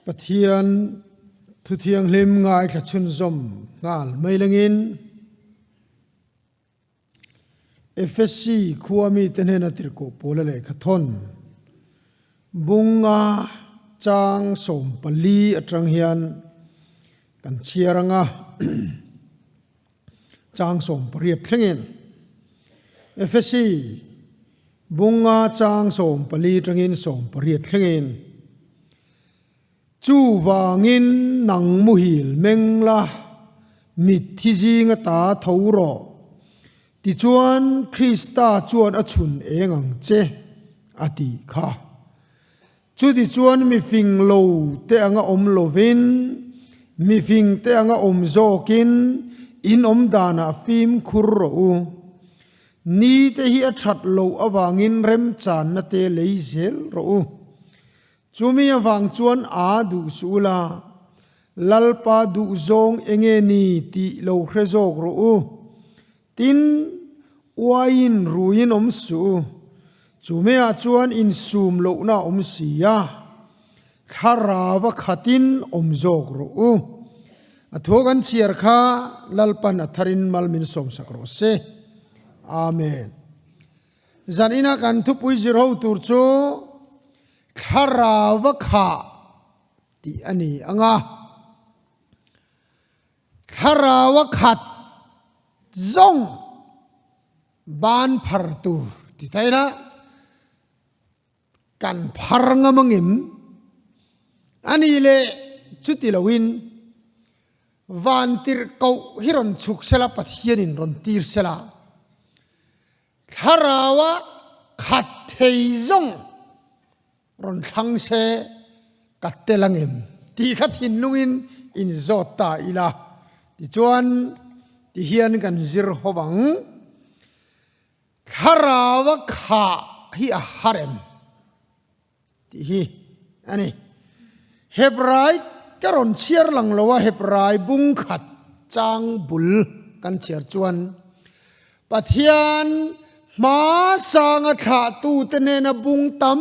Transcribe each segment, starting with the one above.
ปะเทียนทุเทียงลิมงายขชุนซมงาลไม่ลงินเอฟเอสซีขัวมีเตนเฮนติรโกโปเลเลขทนบุงงาจางสมปลีอัตรังเฮียนกันเชียรังาจางสมปรียบเทงินเอฟเอสซีบุงงาจางสมปลีตรังเงินสมปรียบเทงินจูวางินนังมุหิลเมงลามิดที่จิงตาทาวรอติจวนคริสตาจวนอชุนเองอังเจอดีค่ะจุดจวนมีฟิงโลเตอังอมโลวินมีฟิงเตอังอมโจกินอินอมดานาฟิมคุรรูนี่เตhiชัดโลอวางินเร็มจานนเตเลเซลรูจูมีอวังจวนอาดูสุลาลัลปาดูซงเองนีติโลเครโจกรูตินวายินรูยินอมสูจูเมียจวนอินซูมโลนาอมสียาคาราวขัดินอมโจกรูอทุกันเชียร์ข้าลัลปันอัทรินมัลมินสมสักโรเซอาเมนจันอินากันทุบวิจิโรตูร์โจคาราวขาตีอันนี้อ่ะคาราวขัดจงบานพาร์ตูที่ไทยนะกันพาร์งมังอิมอันนี้เลยจุดที่เราวินวันที่เขาฮิรอนชุกเสลาปัทเฮียนินรอนตีร์เสลาคาราวขัดเทยจงรอนทังเสกัดเตลังอิมที่ขัดหินลุอินอินโจตาอิลาที่จวนที่เฮียนกันจิรหวังคาราวขาฮิอาฮาร์มที่ฮีอันนี้เฮบรายกรอนเชียร์หลังละว่าเฮบรายบุงขัดจางบุลกันเชียร์จวนปะเทียนมาสางขาตูเตเนนบุงตั้ม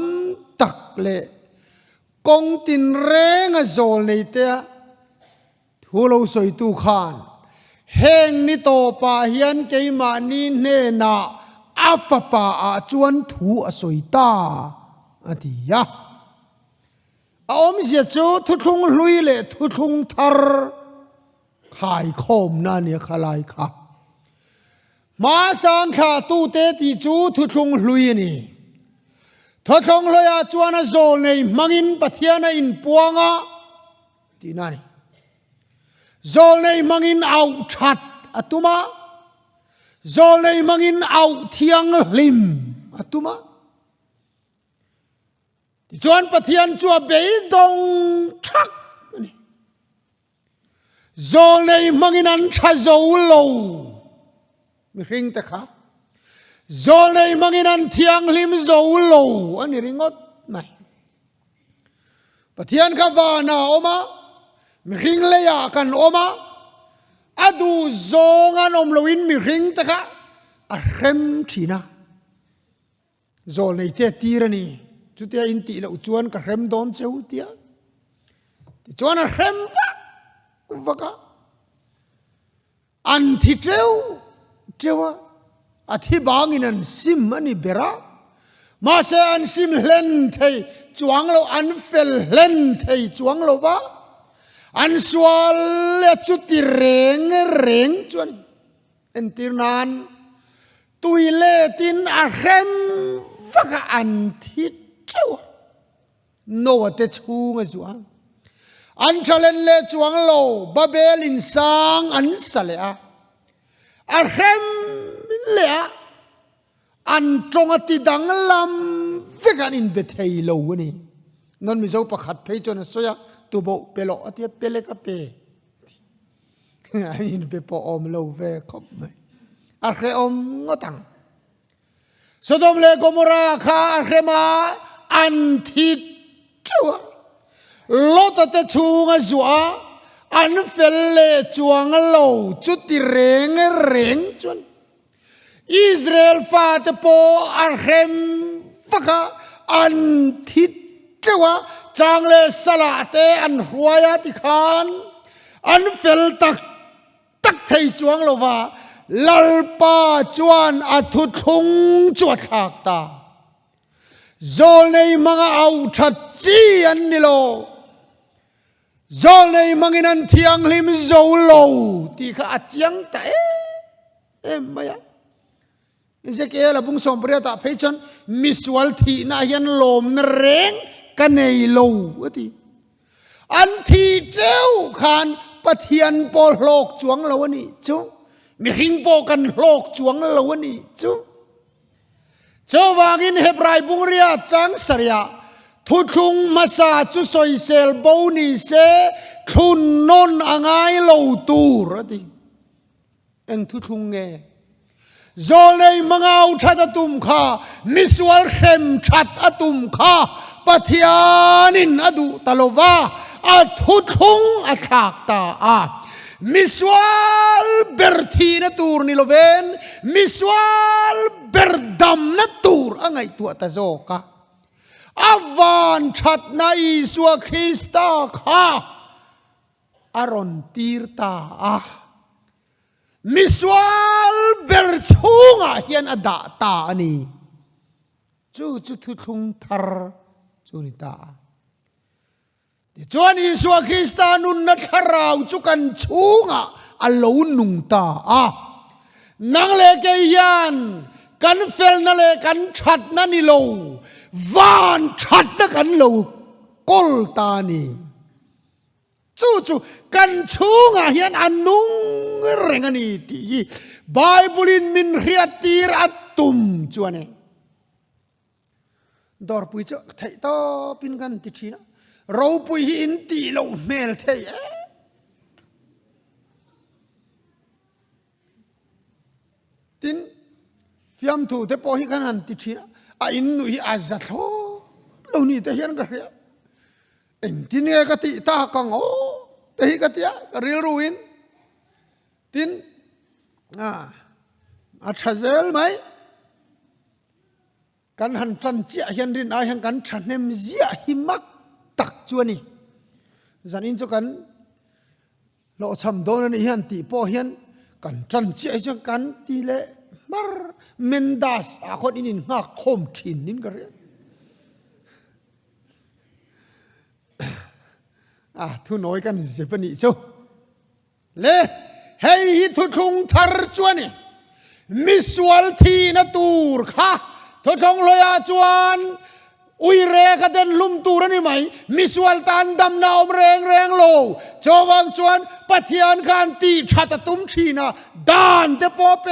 ตักเละกงตินเรงโจลในเตะทูโลสอยตูขานเฮงนิโตปาเฮียนเจมานีเนนาอาฟปาอาจวนถูอสอยตาอดียะอมเสียจูทุทุงลุยเละทุทุงทาร์ขายคมนั่นเนี่ยขลายค่ะมาสังขาตูเตติจูทุทุงลุยนี่ทุทุงลุยอาจวนโจลในมังอินปะเทียนอินปวงะที่นั่นโจลในมังอินเอาชัดอตุมาโจลในมังอินเอาเทียงลิมอตุมาจวนปะเทียนจัวเบยดงชักโจลในมังอินันชะโจโลมีริงตะขาโจลในมังอินันเทียงลิมโจโลอันนี้ริงอดไหมปะเทียนกาวานาอมามีริงเลยากันอมาอดูโจงานอมลวินมีริงตะขาอะเร็มทีนะโจลในเตตีรนีจุดที่อินติละอุจวนกับเร็มโดนเจ้าเดียจวนเร็มวะกะอันที่เจ้าอธิบางอินันซิมอันนี้เบระมาเสอันซิมเล่นเทยจวงเราอันเฟลเล่นเทยจวงเราวะอันสวาลจุดที่เร่งจวนอันที่นั้นตุยเลตินอาเร็มวะกะอันที่โนวเตชูงจวงอันทะเลนเลจวงโลบาเบลินสังอันสเลอะอาเรมเลอะอันตรงติดังลำเวกันอินเบเทยโลวนี่นั่นมิจฉาประคัดเพยจนสอยตัวโบเปโลอติเปเลกเปอินเบปอมโลเวคบไหมอาเรอมงตังสดมเลโกมราคาอาเรมาอันที่จัวโลตเตชูงจัวอันเฟลเลจวงโลจุดที่เร่งจวนอิสราเอลฟาตโปอาเรมฟะกะอันที่จัว จางเลสละเตอันหัวยติขานอันเฟลตักไทยจวงโลวาลัลปาจวนอัทุทุงจวดขากตาโจลในมังเอาชัดจีอันนิโลโจลในมังนันเทียงลิมโจโลที่ข้าจียงแต่ไม่อะนี่จะเกี่ยวกับบุ้งสมปรียตาเพชรมิสวัลทีน่ายันลมนเร่งกันในโลวะที่อันที่เจ้าขานปะเทียนโปโลกจวงเราวันนี้จุมีหิงโปกันโลกจวงเราวันนี้จุเจ้าวางินเฮบรายบุงเรียจังสริยาทุทุงมาซาจุสอยเซลบูนีเซทุนนนอ่างไงโลตูระดิเอ็งทุทุงเงโจในมังเอาชัดตุมข้ามิสวัลเข้มชัดตุมข้าปะเทียนินอดุตะโลวาอัทุทุงอัฉากตามิสวัลเบอร์ทีนตูร์นิโลเวนมิสวัลเบอร์ดัมนตูร์อ่างไงตัวตะโจกะอวานชัดในสวคริสตาข้าอารอนตีร์ตามิสวัลเบอร์ทุงเฮียนอดาตาอันนี้จูทุงทาร์จูนิตาจวนอิสวคริสตานุนนัทราวจุกันชุงอัลลูนุงตานังเลกยันกันเฟลนั่นเลกันชัดนั่นนี่โลวานชัดนักันโลกอลตานีจู่กันชุงเฮียนอันนุงเร่งนี่ที่ไบเบิลินมินเรียตีรัตตุมจวนเองดอร์ปุยเจ้าไทยต่อปินกันติดชีนะเราปุยอินตีเราเมลเทยตินฟิมทูเตปอฮิกันหันติดชีนะอินนุยอาจัดโอเรานี่เทียนกันเรียเอ็งตินเอกติตากังโอเทียกติยาเรียลรูอินตินอาชาเซลไหมกันหันจันเจียเห็นรินอาหังกันฉันเนมเจียหิมักตักจวนี่จันอินจุกันโลชมโดนนี่หันตีพ่อเห็นกันจันเจียจังกันตีเล่มารเมนดาสอาคนอินินหักคมขินนินกันเรียทุน้อยกันเจ็บนี่จูเล่เฮ้ยทุทุงทาร์จวนี่มิสวัลทีนตูร์ค่ะทุทงลอยจวนอุยเรกเดินลุมตูรนี่ไหมมิสวัลตันดำนาวแรงโลจวังจวนปะเทียนการตีชัดตุ้มชีนะดานเตปอเป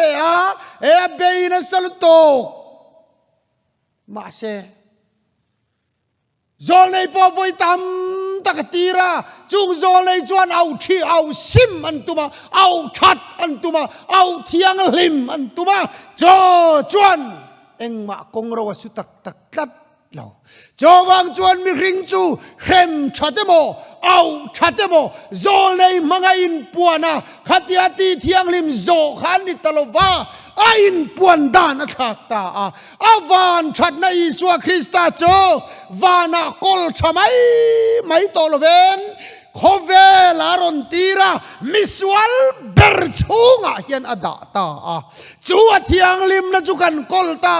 เบย์นสลุโตมาเซโจในปอไว้ตำตะกตีระจุงโจในจวนเอาที่เอาซิมอันตุมาเอาชัดอันตุมาเอาเทียงลิมอันตุมาจวนเอ็งมากงเราสุตักตัดเราจวังจวนมีริงจูเข้มชัดเมอเอาชัดเมอโจในมังอินปัวนะขัดยาตีเทียงลิมโจขันนิตลวาอินปวนดานขักตาอานชัดในอิสวคริสตาโจวานาโกลชะไม่ตอลเวนโคเวลารอนตีระมิสวัลเบอร์ชุงเฮียนอดาตาจูเทียงลิมนะจุกันโกลตา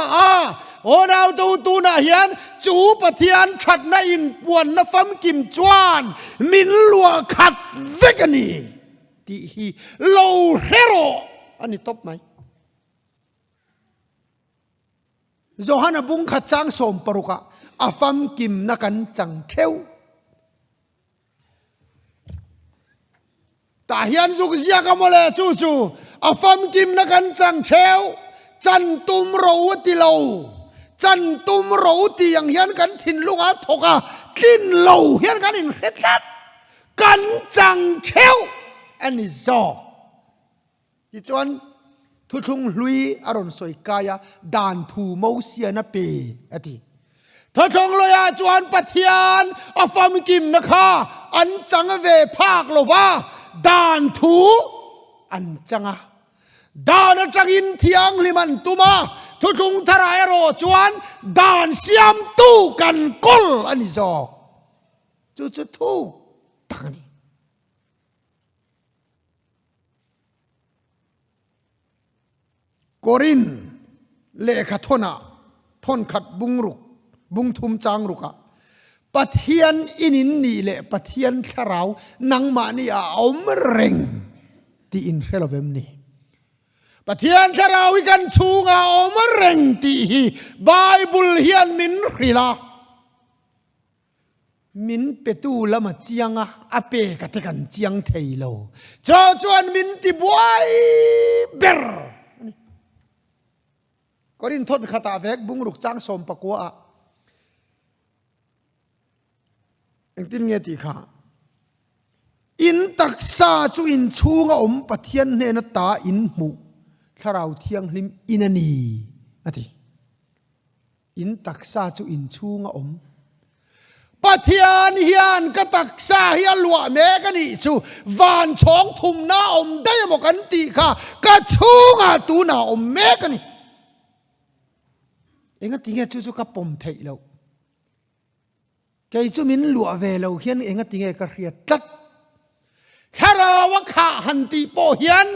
โอดาวตูนะเฮียนจูปะเทียนชัดในอินปวนนะฟัมกิมจวนมินลัวขัดเวกนีที่ฮีโลเฮโรอันนี้ตบไหมโจฮันบุงขัดจังสมปรุกะอาฟัมกิมนักันจังเทวแต่เฮียนสุกเสียกันมาเลยจู่อาฟัมกิมนักันจังเทวจันตุมโรวติโลจันตุมโรวติยังเฮียนกันทินลุงอาทกะกินโลเฮียนกันอินเฮ็ดกันจังเทวอันนี้โจที่จวนทุทุงลุยอารอนสวยกายดานทูมอเสียนเปอติทุทุงลอยจวนปะเทียนอฟามิกิมนะคะอันจังเวภาคโลวาดานทูอันจังดานจังอินเทียงลิมันตุมาทุทุงทรายโรจวนดานเสียมตู้กันกลอันนี้จอ chu thu tak ni Korin le khathona thon khat bungruk bung thum chang ruka pathian inin ni le pathian tharau nangma ni a om reng ti in relovem ni pathian tharau ikan chunga om reng ti hi bible hian min rila min petu lama chianga ape ka te kan chiang theilo cho chuan min ti buai ber Korin thon khata vek bungruk chang som pakwa engtin nge ti kha in taksa chu in chunga om pathian ne na ta in mu tharau thiang hlim inani ati in taksa chu in chunga om pathian hian ka taksa hian lua me ka ni chu van chong thum na om dai mo kan ti kha ka chunga tu na om me ka ni enga tinga chu ka pom thei lo cái chú mình lụa về lâu hiền anh nghe tiếng cái riết tắt, khá là vác hạ hành tì bỏ hiền,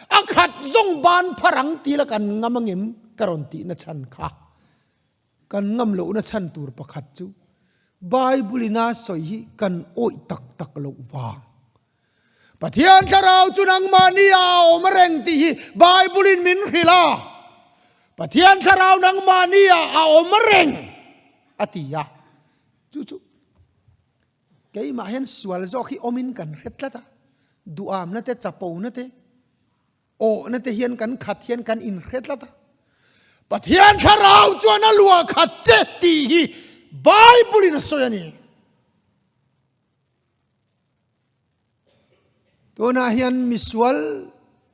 ác hạt dòng ban parang tì là cần ngâm ngếm karon tì na chân khá, cần ngâm lỗ na chân tur bạc hạt chú, Bible na soi hi cần oi tak tak lỗ vàng, bát hiền khá rau chú nang mani ao mà reng tì hi Bible in min hila, bát hiền khá rau nang mani ao mà reng, atiya chú cái mà hiện sual do khi omin cần hết lắm ta duam nè te chapo nè te o nè te hiền cần khát hiền cần in hết lắm ta bát hiền kharau cho nó lùa khát chết tì hi Bible in soi ani to na hiền misual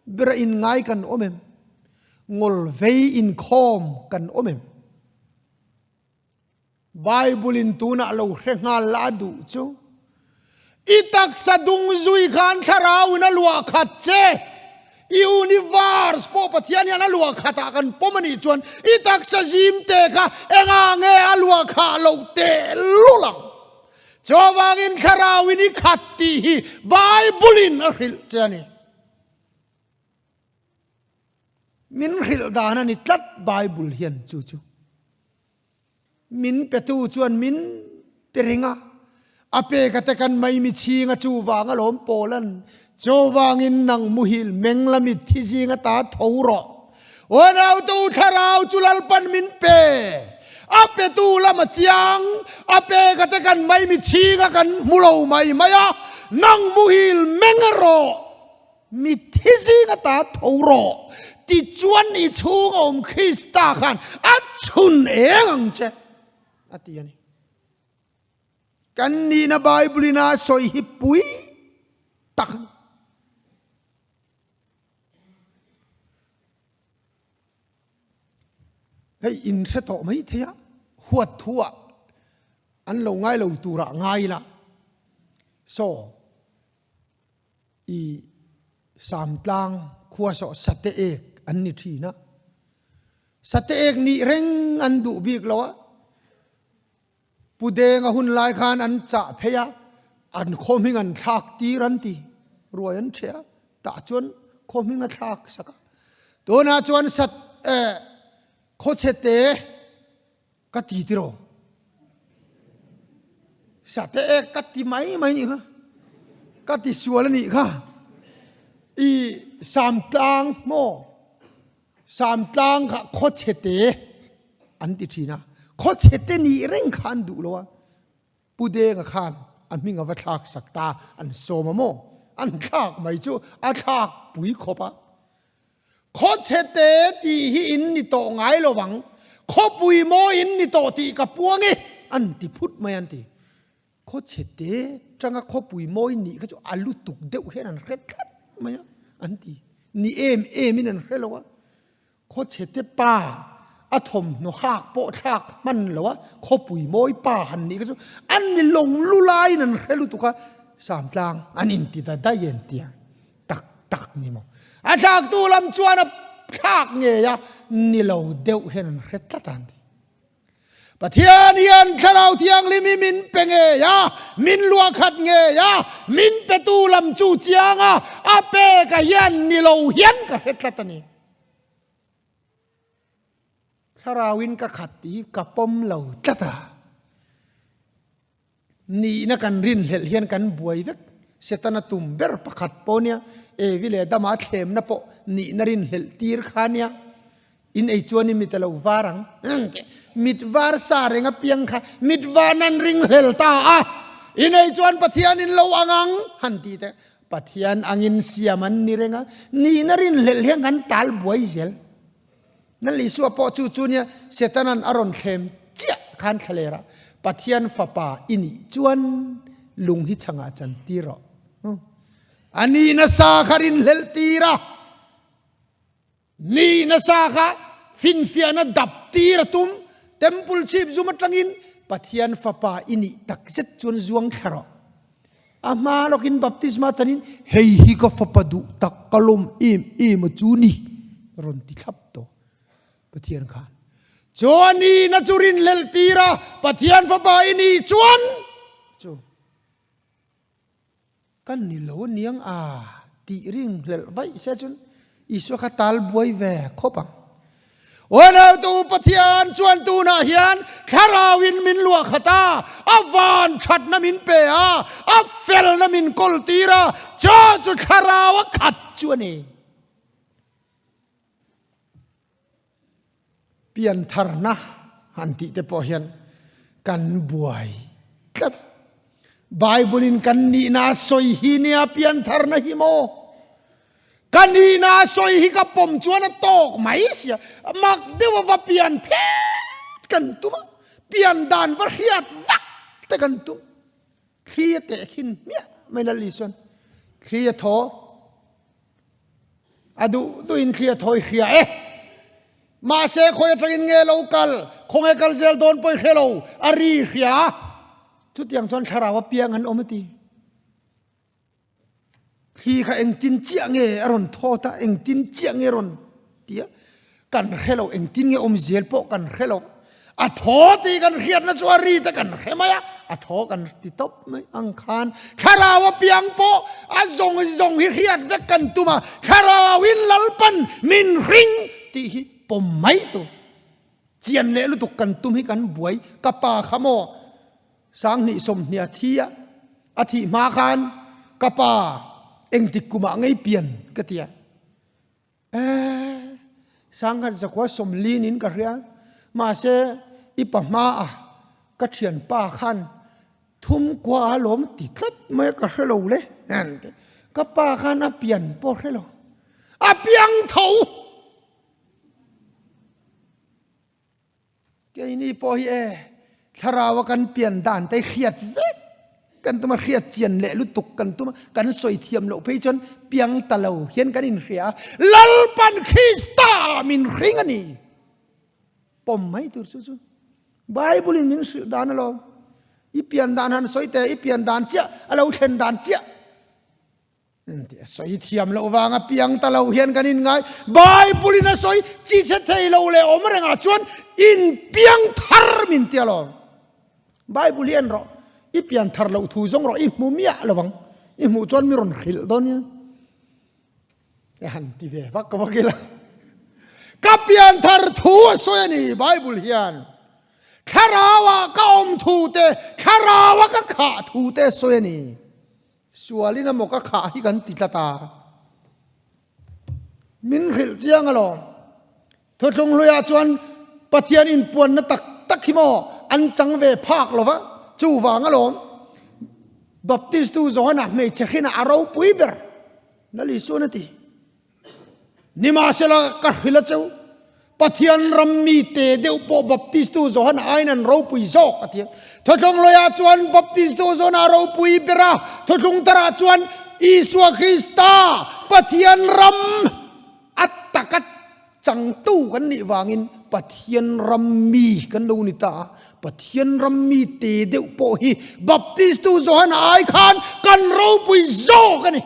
bira in ngai cần omem ngol vei in khom cần omem Bible in tuna lo renga la du chu itak sa dung zui khan tharau na lua khat che universe po pathian ya na lua khata kan pomani chuan itak sa jim te kha enga nge alua kha lo te lulang chowang in tharau in khatti hi Bible in ril chani min ril dana ni tlat Bible hian chu chu min petu chuan min peringa ape katekan mai mi chinga chu wanga lom polan chowangin nang muhil menglamit thijinga ta thoro onau tu tharau chulal pan min pe ape tu lama chiang ape katekan mai mi chinga kan mulo mai maya nang muhil mengaro mi thijinga ta thoro ti chuan i chung om Krista khan achun engang che atiani kan ni na Bible na soi hi pui tak hey in se to mai thea huat thua an lo ngai lo tura ngai la so i sam tlang khua so sate ek an ni thina sate ek ni reng an du bik lawa Pudeng ahun lai khan an cha pheya an khoming an thak ti ran ti ruayan thea ta chuan khoming a thak saka tona chuan sat khochete ka ti tiro sate ek ka ti mai ni kha ka ti sual ni kha i sam tlang mo sam tlang kha khochete an ti thina khó chết tên ni reng khan du lo pude nga khan an minga va thak sakta an soma mo an thak mai chu a thak pui khopa khó chết te ti hi in ni to ngai lo wang kho pui mo in ni to ti ka puangi an ti phut mai an ti khó chết te changa kho pui mo in ni ka chu alu tuk deu hen an ret khat mai an ti ni em in an helo wa khó chết te pa a thom no khak po thak man lo kho pui moi pa han ni ka chu an ni long lu lai nan helu tu ka sam tlang an in ti da da yen tia tak tak ni mo a thak tu lam chuan a thak nge ya ni lo deu hen ret ta tan ปะเทียนเฮียนข้าเราเทียงลิมิมินเปงเอยามินลัวขัดเงยามินเปตูลำจูเจียงอาเปกะยันนิโลเฮียนกะเฮ็ดละตนีข้าราวินกะขัดตีกะปมเหล่าตะตานี่นักันรินเฮียนกันบวยเวกเสตนาตุมเบอร์ประคัดปอเนี่ยวิเลดามาเขมนะปอนี่นรินเฮลตีร์ขาเนี่ยอินไอจวนิมิตเลววารังมิดวาร์สาเรงเปียงค่ะมิดวานันริงเฮลตาอินไอจวนปะเทียนินเลวอังหันตีแต่ปะเทียนอังอินเสียมันนี่เรงนี่นรินเฮลเฮียงกันตัลบวยเซลนั่นลิสัวปอจูเนี่ยเสตนันอารอนเขมเจ้าขันทะเลระปะเทียนฝาป่าอินิจวนลุงฮิชงอาจันตีรออันนี้นะสาขารินเฮลตีระนี่นะสาขาฟินฟิอานะดับตีระตุมเต็มปุลชีบจุมาจังอินปะเทียนฝาป่าอินิตักเจ็ดจวนจวงขรออามาลกินบัพติศมาตันินเฮฮิกฝาปดูตักกลมอิมจูนีรอนติทับโตปะเทียนขานจวนนี้นะจุรินเฮลตีระปะเทียนฝาป่าอินิจวนจูกันนี่โลเนียงตีริงเลไว้เสียจนอิสวะขัดตัลบวยแวคบปังวันเอาตูปะเทียนชวนตูนาเฮียนคาราวินมินลัวขตาอวานชัดนามินเปียอเฟลนามินกอลตีระจ้าจุดคาราวขัดชวนนี่เปลี่ยนทารนะหันติเตปอเฮียนกันบวยกัดไบเบิลินกันนีนาสอยฮีเนียเปียนทารนะฮิโมกันนีนาสอยฮิกับผมจวนตอกไหมเสียมักเดว่าเปียนเพดกันตุมเปียนดานวะเฮียดวักแต่กันตุมเคลียเตะขินเนี่ยไม่ละลิส่วนเคลียทอดูอินเคลียทอยเคลียมาเสคอยตรินเงลกัลคงเอกลเซลโดนไปเคโลอารีเคลียชุดอย่างส่วนชาราวเปียงหันอมตีที่ข้าเองตินเจียงเงอรอนทอตาเองตินเจียงเงรอนเตียกันเฮโลเองตินเงอมเซลโปกันเฮโลอะทอตีกันเฮียนนะจวารีแต่กันเฮมายะอะทอกันติตบไม่อังคารชาราวเปียงโปอะจงเฮียนแต่กันตุมาชาราวินลัลปันมินริงตีฮิปมไม่ตุเจียนเลลุตุกันตุมให้กันบวยกับป่าขโมสังนิสมเนียทียอธิมาคานกะปาเอ็งติกุมาไงเปลี่ยนกะเตียสังกันจะขวสมลีนินกะเรียมาเสอิปมากะเทียนป้าคันทุ่มกว่าหลมติดทัดไม่กะเฮโลเลยนั่นกะป้าคันเปลี่ยนโปเฮโลเปียงเถาแกนี่ปอยชาราวกันเปลี่ยนด่านแต่เครียดเวกกันตัวมาเครียดเจียนเละลุตุกกันตัวมากันสวยเทียมโลไปจนเปียงตะเลาเห็นกันอินเรียลัลปันคริสตามินริงอันนี้ปมไม่ตัวสุดไบเบิลมินสุดานอะไรอีเปียนด่านหันสวยแต่อีเปียนด่านเจ้าเราเห็นด่านเจ้าสวยเทียมโลวางเปียงตะเลาเห็นกันอินไงไบเบิลน่ะสวยจีเซเทโลเลอมเรงอาชวนอินเปียงทาร์มินเตียลอไบเบิลเห็นรออีเปียนทาร์เราทูจงรออีมูมีอะระวังอีมูจวนมีรอนขิลดอนเนี่ยหันทีเวฟักก็ฟักละกับเปียนทาร์ทูสวยนี่ไบเบิลเห็นคาราวะก็อมทูเตคาราวะก็ขาทูเตสวยนี่สวลินามก็ขาฮิกันติดตามินขิลเจียงอะลอทศงลุยอาจวนปะเทียนอินปวนนตักขิโมอันจังเวภาคหรอวะจูวางอะลอบัพติสตูโซนะไม่เช็คนะอาราวปุยเบอร์นั่นลิสุนตินิมาเซลกะฮิลเจ้าปะเทียนรัมมีเตเดวปบัพติสตูโซนะไอ้นั่นราวปุยโซกะเทียนทศงลุยอาจวนบัพติสตูโซนะราวปุยเบอร์ทศงตระจวนอิสวะคริสตาปะเทียนรัมอัตตะกัดจังตู้กันนี่วางินปะเทียนรัมมีกันดูนิตาปะเทียนรัมมีเตเดวโปฮีบัพติสตูโซฮันไอคานกันเราปุยโซกันนี่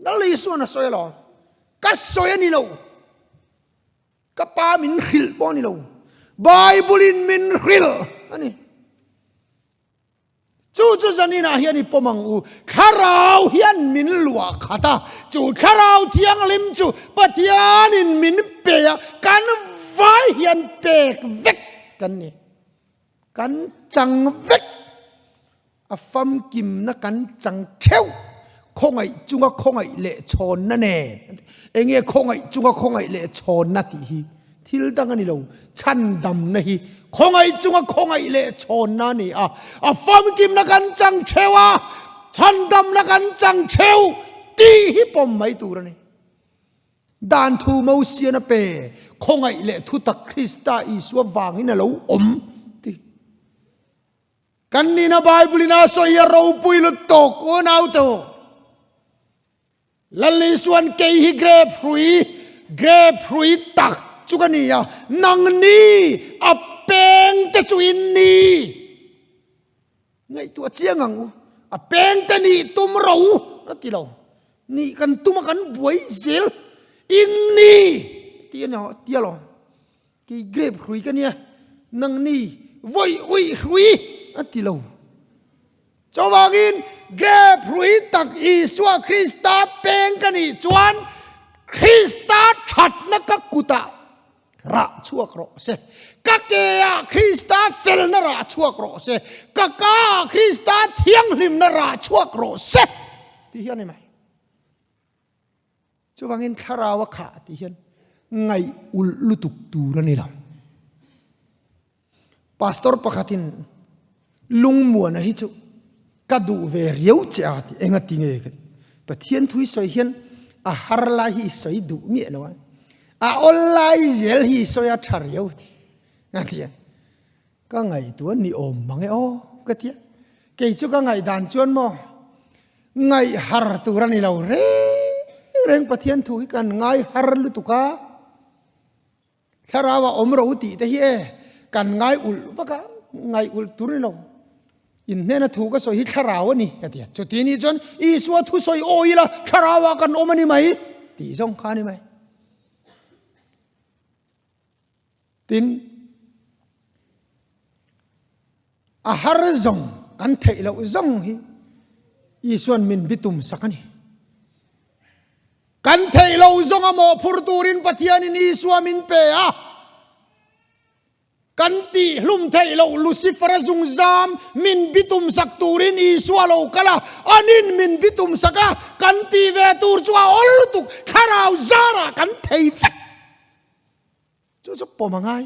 นั่นเลยส่วนน่ะสวยหรอกัสสวยนี่เรากับปามินขิลปอนี่เรา Bible min ril ani chu zanina hian I pomang u kharau hian min lua khata chu kharau thiang lim chu pathian in min pe kan vai hian pek vek kan ni kan chang vek a fam kim na kan chang kheu khongai chunga khongai le chon na ne enge khongai chunga khongai le chon na ti hi thil dang ani lo chan dam na hi khongai chunga khongai le chon na ni a fam kim na kan chang chewa chan dam na kan chang cheu ti hi pom mai tu ra ni dan thu mau sia na pe khongai le thu tak Krista Iswa wangin na lo om ti kan ni na Bible na so ya ro pui lu tok o nau to lalli suan ke hi grape hrui tak chukani ya nang ni a peng te chuin ni ngai tu chiang ang a peng te ni tum ro ti lo ni kan tum kan buai zel in ni ti no ti lo ki grape hrui kan ya nang ni voi hrui ti lo chawangin grape hrui tak Iswa Krista peng kan ni chuan Krista that na ka kuta ra chuak ro se ka ke a Krista fel na ra chuak ro se ka Krista thiang lim na ra chuak ro se ti hian ni mai chuwangin kharawa kha ti hian ngai ul lutuk tur ani ram pastor pakhatin lungmuan hi chu kadu ve riau cha ti enga tinge ka pathian thui soi hian a harla hi soi du mi lo a online zel hi soya thar riau ti ngatia ka ngai tu ni om mangai o ka tia ke chu ka ngai dan chuan mo ngai har tu ran ni lo re reng pathian thui kan ngai har lu tu ka kharawa omro ti te hi kan ngai ul waka ngai ul tur ni lo in nena thu ka so hi kharawa ni atia chu ti ni chon Iswa thu soi oila kharawa kan omani mai ti jong kha ni mai tin a har zong kan thei lo zong hi Iswan min bitum sakani kan thei lo zong amo phurturin pathian in Iswa min pe a kan ti hlum thei lo Lucifer zung zam min bitum sak turin Iswa lo kala anin min bitum saka kan ti ve tur chua ol tu kharau zara kan thei vek chu pomangai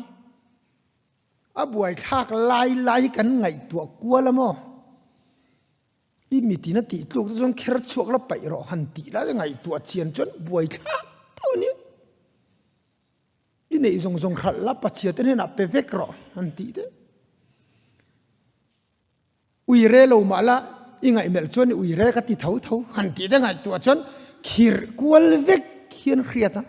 abuai khak lai kan ngai tu kwala mo I mitina ti tluk zong kher chuak la pai ro han ti la ngai tu chian chon buai khak to ni I nei zong khal la pa chia te na pe vek ro han ti de ui re lo ma la I ngai mel chon ui re ka ti thau han ti de ngai tu chon khir kwal vek khian khriata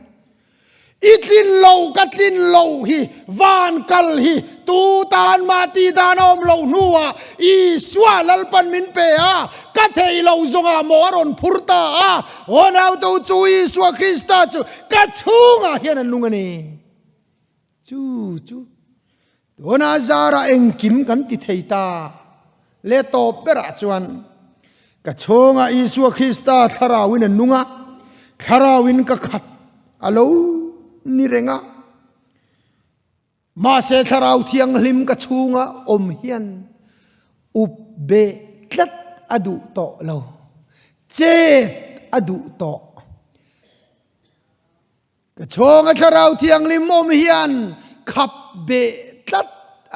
itlin lo hi van kal hi tu tan ma ti dan om lo nuwa Iswa lalpan min pe a ka thei lo zonga moron phurta a onau to chu Iswa Krista chu ka chunga hian lungani chu dona zara engkim kan ti theita le to pera chuan ka chunga Iswa Krista tharawin nunga tharawin ka khat alo ni renga ma se tharau thiang lim ka chunga om hian ubbe tlat adu to lo che adu to ka chunga tharau thiang lim om hian khap be tlat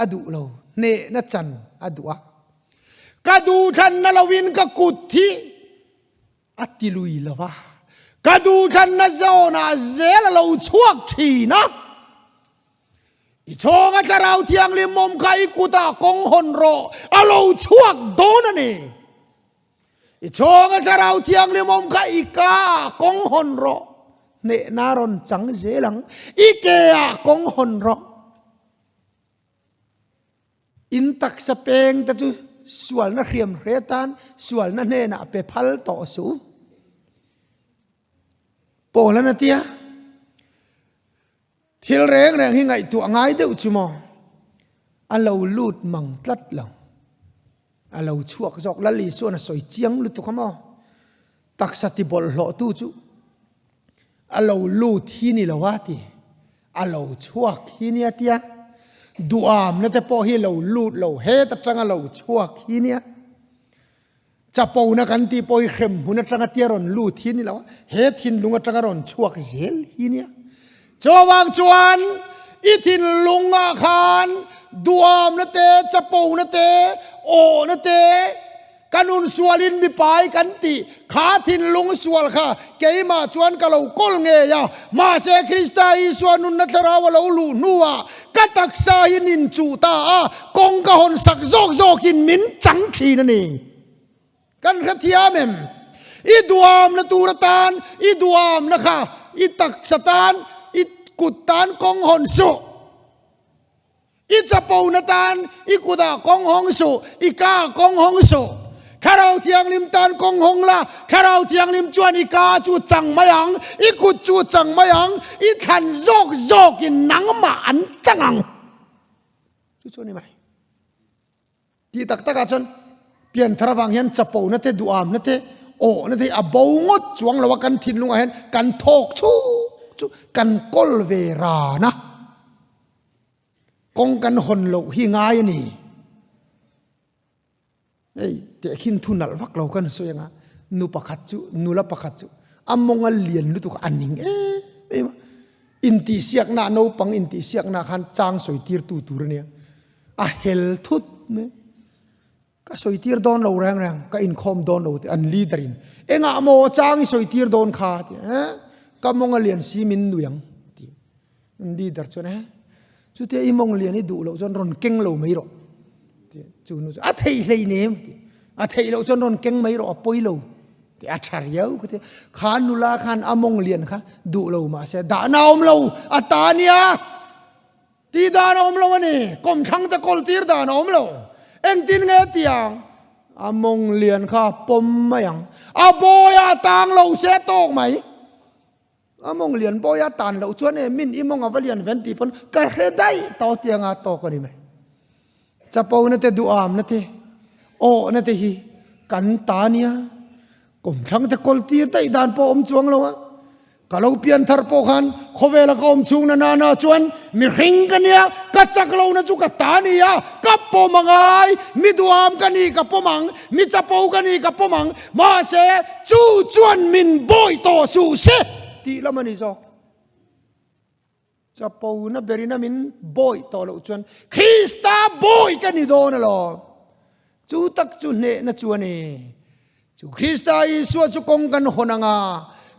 adu lo ne na chan adua ka du than na lawin ka kut thi atilui lawa kadu than na zona zel lo chuak thina I chonga tharau thiang lim mom kai kuta kong hon ro alo chuak don ani I chonga tharau thiang lim mom kai ka kong hon ro ne naron chang zelang ike a kong hon ro in tak sa peng ta chu sual na riam retan sual na ne na pe phal to su Pola na tia thil reng hi ngai tu ngai deuh chu mo อาเราลูดมังตลัดเราอาเราชั่วจอกละลีส่วนสอยเจียงลุตุขมอตักสติบอลหล่อตู้จูอาเราลูดที่นี่ละวะทีอาเราชั่วที่นี่เตียดูอามนั่นแต่พอให้เราลูดเราเฮตัดจังอาเราชั่วที่นี่จะปูนักันตีปอยเข้มหุ่นจังเตียรอนลูดที่นี่แล้วเฮทินลุงจังรอนชั่วเจลที่นี่จวางจวนอีทินลุงอาคารดูอามนั่นแต่จะปูนั่นแต่โอนั่นแต่กันอุนสวลินมีปายกันตีขาทินลุงสวลค่ะเกี่ยมาชวนกับเรากลเงียมาเสคริสต์อีสวนุนนัทราวเราลูนัวกัตักษายินินจูตากงกะหนสักโจกินมินจังขีนั่นเองกันขัดยามมอีดวามนะตูรตานอีดวามนะคะอีตักสตานอีกุตานกงหนสุอีจะปูนตานอีกุดากงหงสุอีกากงหงสุข้าเราเทียงลิมตานกงหงละข้าเราเทียงลิมจวนอีกาจูจังมายังอีกุดจูจังมายังอีขันโจกินหนังหมาอันจังจูชนี่ไหมที่ตักกาจนเปลี่ยนทรวังเห็นจะปูนั่นเตดูอามนั่นเตโอนั่นเตอบงงดจวงเราว่ากันทินลุงเห็นกันทอกชูกันกลเวรานะกงกันหนเหลวหิงายนี่เฮ้ยเตะขินทุนนัลวักเรากันสวยงานูปะขัดจูนูละปะขัดจูอามงอเลียนลุตุกอันนิงอินติเสียกนาโนปังอินติเสียกนาขันจางสวยตีร์ตูตูเนี่ยอะเฮลทุดเนี่ยก็สวยตีร์โดนเราแรงก็อินคอมโดนเราอันลีดรินเอ็งอะโมจางสวยตีร์โดนขาดก็มงอเลียนซีมินดุยังอันลีดร์จนจุดที่อีมงเลียนนี่ดูเราจนรอนเก่งเราไม่รอจูนู้อาเทยเลยเนี่ยอาเทยเราจนรอนเก่งไม่รอปอยเราที่อัจฉริยะก็ที่ขานุลาขานอมงเลียนค่ะดูเรามาเสียด่านอมเราอัตตาเนี่ยที่ด่านอมเราเนี่ยกรมช่างตะกอลตีร์ด่านอมเราเอ็งตินเงี้ยที่ยังอมงเลียนค่ะปมไม่ยังอาโบยาตังเราเสียตกไหมอมงเลียนโบยาตันเราชวนเอมินอีมงอวเลียนเวนตีปนกระเฮได้ต่อเตียงอาโตกันนี่ไหมจะปูนั่นเตดูอามนั่นเตโอนั่นเตฮีกันตาเนี่ยกมช่างตะกอลตีได้ด่านปอมจวงเราอะก็เราเปลี่ยนทาร์ปกันขเวลก็อมจวงนาชวนมีริงกันเนี่ยกัจจักเรานะจุกตาเนี่ยกับปอมังไงมีดูอามกันนี่กับปอมังมีจะปูกันนี่กับปอมังมาเสจูจวนมินบอยโตสูเสตีละมันนี่จอกจะปูนะเบรินามินบอยต่อเราจวนคริสตาบอยกันนี่โดนหรอจูตักจูเนนะจวนนี่จูคริสตาอิสวจูกงกันหนังา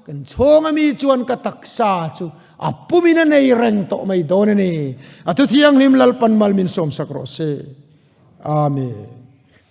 กันชงมีจวนกัตักษาจูอัปปุมินในเร่งโตไม่โดนนี่อัตุที่ยังนิมลลปันมัลมินสมสักโรเซอาเมน